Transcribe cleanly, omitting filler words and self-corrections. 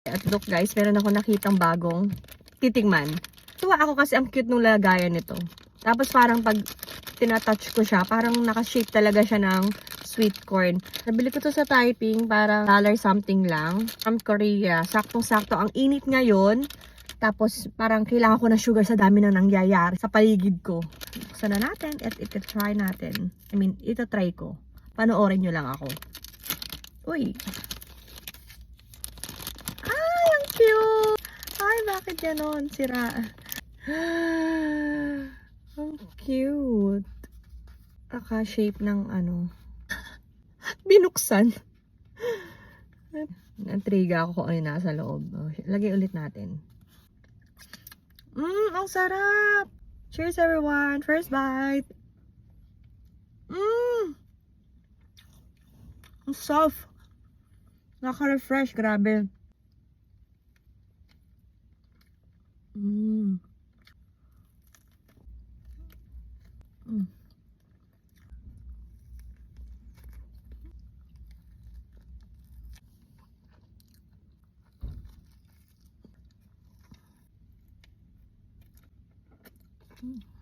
At look guys, meron ako nakitang bagong titingman. Tuwa ako kasi ang cute nung lagayan nito. Tapos parang pag tinatouch ko siya, parang naka-shape talaga siya ng sweet corn. Nabili ko to sa Taiping, parang dollar something lang. From Korea. Saktong-sakto. Ang init ngayon. Tapos parang kailangan ko ng sugar sa dami na nangyayari sa paligid ko. Buksan na natin at ito-try natin. Ito-try ko. Panoorin nyo lang ako. Uy! Ay, ang cute! Ay, bakit ganon? Sira. Ang cute. Aka-shape ng ano. Binuksan. Natriga ako kung ano yung nasa loob. Lagay ulit natin. Ang sarap! Cheers everyone! First bite! Ang soft! Naka-refresh, grabe. Mm. Mm. Mm.